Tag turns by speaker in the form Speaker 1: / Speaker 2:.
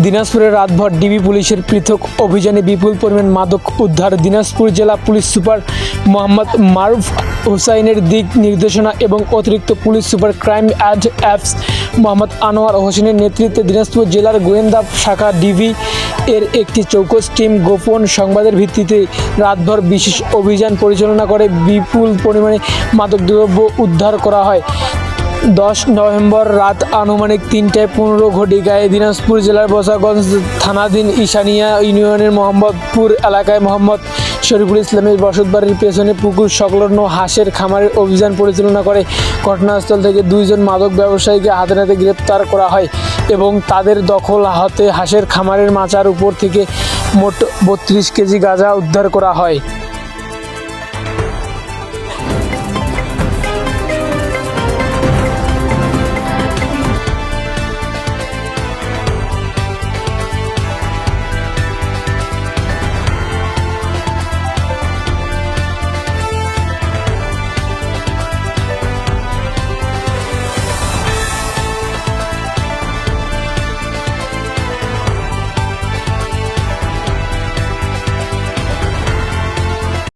Speaker 1: দিনাজপুরে রাতভর ডিবি পুলিশের পৃথক অভিযানে বিপুল পরিমাণ মাদক উদ্ধার। দিনাজপুর জেলা পুলিশ সুপার মোহাম্মদ মারুফ হুসাইনের দিক নির্দেশনা এবং অতিরিক্ত police super crime and apps Mohammad Anwar হোসেনের নেতৃত্বে দিনাজপুর জেলার গোয়েন্দা শাখা ডিবি এর একটি চৌকস টিম গোপন সংবাদের ভিত্তিতে রাতভর বিশেষ অভিযান পরিচালনা করে বিপুল পরিমাণে মাদকদ্রব্য উদ্ধার করা হয়। 10 নভেম্বর রাত আনুমানিক 3:15 ঘটিকায় দিনাজপুর জেলার বসাগঞ্জ থানাধীন ঈশানিয়া ইউনিয়নের মোহাম্মদপুর এলাকায় মোহাম্মদ শরীফুল ইসলামের বসতবাড়ির পেছনে পুকুর সংলগ্ন হাঁসের খামারের অভিযান পরিচালনা করে ঘটনাস্থল থেকে 2 জন মাদক ব্যবসায়ীকে হাতে নাতে গ্রেপ্তার করা হয় এবং তাদের দখল হাতে হাঁসের খামারের মাচার উপর থেকে মোট 32 কেজি গাঁজা উদ্ধার করা হয়।